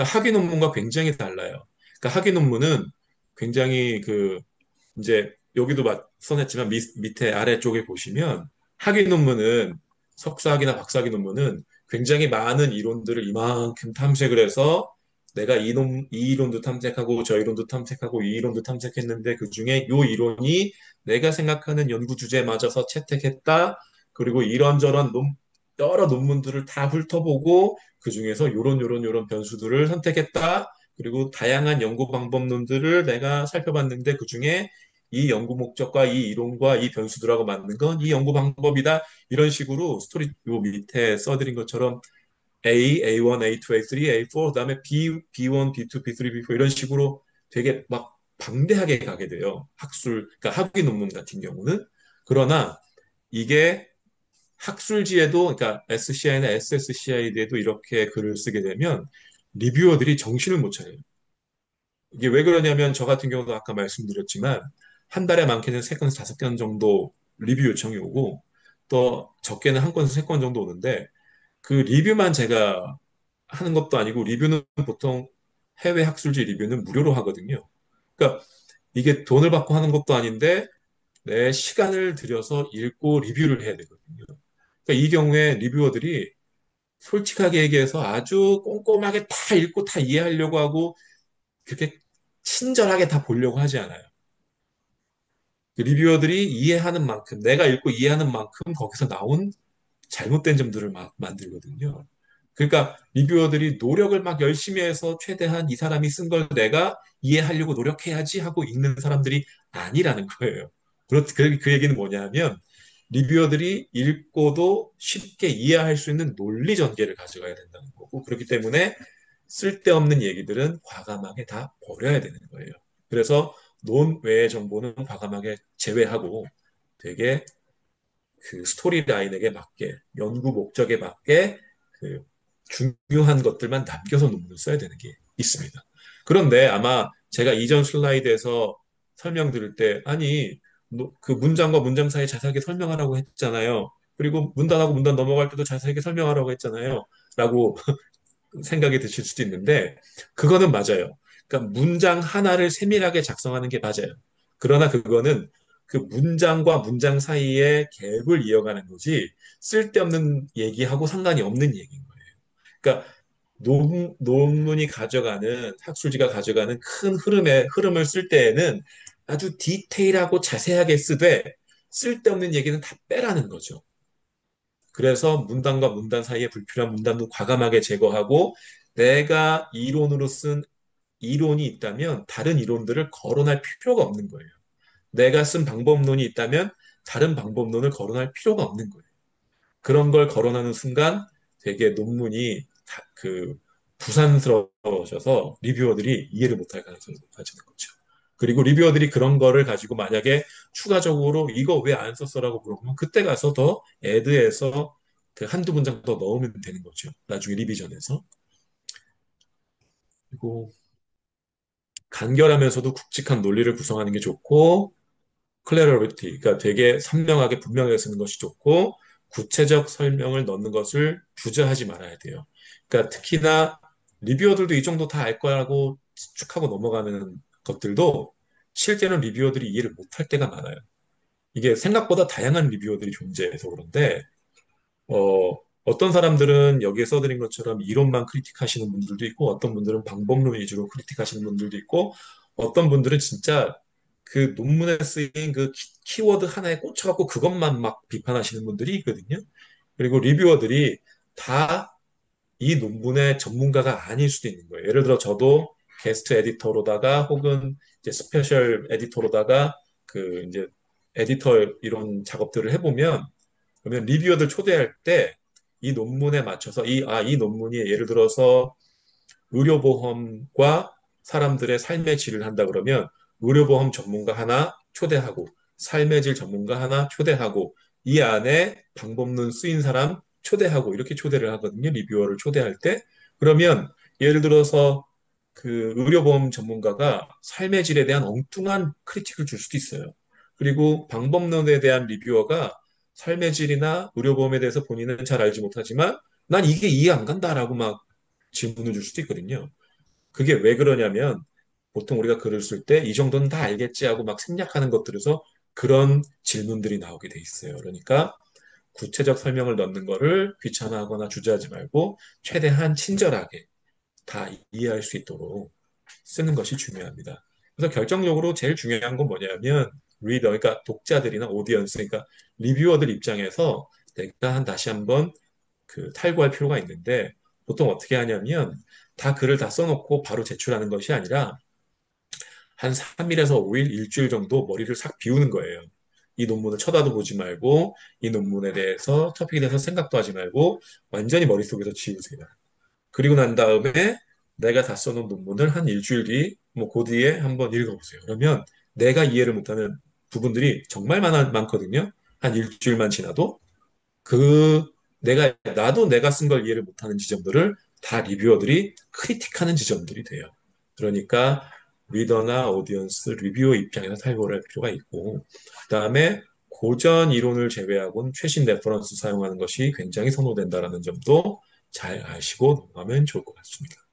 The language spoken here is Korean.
학위 논문과 굉장히 달라요. 그러니까 학위 논문은 굉장히 이제 여기도 써냈지만 밑에 아래쪽에 보시면 학위 논문은 석사학위나 박사학위 논문은 굉장히 많은 이론들을 이만큼 탐색을 해서 내가 이 이론도 탐색하고 저 이론도 탐색하고 이 이론도 탐색했는데 그중에 요 이론이 내가 생각하는 연구 주제에 맞아서 채택했다. 그리고 이런저런 여러 논문들을 다 훑어보고 그중에서 요런 변수들을 선택했다. 그리고 다양한 연구 방법론들을 내가 살펴봤는데 그중에 이 연구 목적과 이 이론과 이 변수들하고 맞는 건 이 연구 방법이다. 이런 식으로 스토리 요 밑에 써드린 것처럼 A, A1, A2, A3, A4, 그다음에 B1, B2, B3, B4 이런 식으로 되게 막 방대하게 가게 돼요. 그러니까 학위 논문 같은 경우는. 그러나 이게 학술지에도, 그러니까 SCI나 SSCI에도 이렇게 글을 쓰게 되면 리뷰어들이 정신을 못 차려요. 이게 왜 그러냐면 저 같은 경우도 아까 말씀드렸지만 한 달에 많게는 세 건에서 다섯 건 정도 리뷰 요청이 오고 또 적게는 한 건에서 세 건 정도 오는데 그 리뷰만 제가 하는 것도 아니고 리뷰는 보통 해외 학술지 리뷰는 무료로 하거든요. 그러니까 이게 돈을 받고 하는 것도 아닌데 내 시간을 들여서 읽고 리뷰를 해야 되거든요. 그러니까 이 경우에 리뷰어들이 솔직하게 얘기해서 아주 꼼꼼하게 다 읽고 다 이해하려고 하고 그렇게 친절하게 다 보려고 하지 않아요. 그 리뷰어들이 이해하는 만큼, 내가 읽고 이해하는 만큼 거기서 나온 잘못된 점들을 막 만들거든요. 그러니까 리뷰어들이 노력을 막 열심히 해서 최대한 이 사람이 쓴 걸 내가 이해하려고 노력해야지 하고 읽는 사람들이 아니라는 거예요. 그 얘기는 뭐냐면 리뷰어들이 읽고도 쉽게 이해할 수 있는 논리 전개를 가져가야 된다는 거고 그렇기 때문에 쓸데없는 얘기들은 과감하게 다 버려야 되는 거예요. 그래서 논외의 정보는 과감하게 제외하고 되게 그 스토리라인에게 맞게 연구 목적에 맞게 그 중요한 것들만 남겨서 논문을 써야 되는 게 있습니다. 그런데 아마 제가 이전 슬라이드에서 설명드릴 때 아니 그 문장과 문장 사이에 자세하게 설명하라고 했잖아요. 그리고 문단하고 문단 넘어갈 때도 자세하게 설명하라고 했잖아요. 라고 생각이 드실 수도 있는데 그거는 맞아요. 그러니까 문장 하나를 세밀하게 작성하는 게 맞아요. 그러나 그거는 그 문장과 문장 사이에 갭을 이어가는 거지 쓸데없는 얘기하고 상관이 없는 얘기인 거예요. 그러니까 논문이 가져가는 학술지가 가져가는 큰 흐름을 쓸 때에는 아주 디테일하고 자세하게 쓰되 쓸데없는 얘기는 다 빼라는 거죠. 그래서 문단과 문단 사이에 불필요한 문단도 과감하게 제거하고 내가 이론으로 쓴 이론이 있다면 다른 이론들을 거론할 필요가 없는 거예요. 내가 쓴 방법론이 있다면 다른 방법론을 거론할 필요가 없는 거예요. 그런 걸 거론하는 순간 되게 논문이 부산스러워져서 리뷰어들이 이해를 못할 가능성이 높아지는 거죠. 그리고 리뷰어들이 그런 거를 가지고 만약에 추가적으로 이거 왜 안 썼어라고 물어보면 그때 가서 더 애드해서 그 한두 문장 더 넣으면 되는 거죠. 나중에 리비전에서. 그리고 간결하면서도 굵직한 논리를 구성하는 게 좋고 클래러리티, 그러니까 되게 선명하게 분명하게 쓰는 것이 좋고 구체적 설명을 넣는 것을 주저하지 말아야 돼요. 그러니까 특히나 리뷰어들도 이 정도 다 알 거라고 추측하고 넘어가는 것들도 실제로는 리뷰어들이 이해를 못할 때가 많아요. 이게 생각보다 다양한 리뷰어들이 존재해서 그런데 어떤 사람들은 여기에 써드린 것처럼 이론만 크리틱하시는 분들도 있고 어떤 분들은 방법론 위주로 크리틱하시는 분들도 있고 어떤 분들은 진짜 그 논문에 쓰인 그 키워드 하나에 꽂혀갖고 그것만 막 비판하시는 분들이 있거든요. 그리고 리뷰어들이 다 이 논문의 전문가가 아닐 수도 있는 거예요. 예를 들어 저도 게스트 에디터로다가 혹은 이제 스페셜 에디터로다가 그 이제 에디터 이런 작업들을 해보면 그러면 리뷰어들 초대할 때 이 논문에 맞춰서 이 논문이 예를 들어서 의료보험과 사람들의 삶의 질을 한다 그러면 의료보험 전문가 하나 초대하고 삶의 질 전문가 하나 초대하고 이 안에 방법론 쓰인 사람 초대하고 이렇게 초대를 하거든요. 리뷰어를 초대할 때. 그러면 예를 들어서 그 의료보험 전문가가 삶의 질에 대한 엉뚱한 크리틱을 줄 수도 있어요. 그리고 방법론에 대한 리뷰어가 삶의 질이나 의료보험에 대해서 본인은 잘 알지 못하지만 난 이게 이해 안 간다라고 막 질문을 줄 수도 있거든요. 그게 왜 그러냐면 보통 우리가 글을 쓸 때 이 정도는 다 알겠지 하고 막 생략하는 것들에서 그런 질문들이 나오게 돼 있어요. 그러니까 구체적 설명을 넣는 거를 귀찮아하거나 주저하지 말고 최대한 친절하게 다 이해할 수 있도록 쓰는 것이 중요합니다. 그래서 결정적으로 제일 중요한 건 뭐냐면 리더, 그러니까 독자들이나 오디언스, 그러니까 리뷰어들 입장에서 내가 다시 한번 그 탈구할 필요가 있는데 보통 어떻게 하냐면 다 글을 다 써놓고 바로 제출하는 것이 아니라 한 3일에서 5일, 일주일 정도 머리를 싹 비우는 거예요. 이 논문을 쳐다도 보지 말고 이 논문에 대해서 토픽에 대해서 생각도 하지 말고 완전히 머릿속에서 지우세요. 그리고 난 다음에 내가 다 써놓은 논문을 한 일주일 뒤, 뭐, 그 뒤에 한번 읽어보세요. 그러면 내가 이해를 못하는 부분들이 정말 많거든요. 한 일주일만 지나도. 나도 내가 쓴 걸 이해를 못하는 지점들을 다 리뷰어들이 크리틱하는 지점들이 돼요. 그러니까 리더나 오디언스, 리뷰어 입장에서 탈고를 할 필요가 있고, 그 다음에 고전 이론을 제외하고는 최신 레퍼런스 사용하는 것이 굉장히 선호된다라는 점도 잘 아시고 넘어가면 좋을 것 같습니다.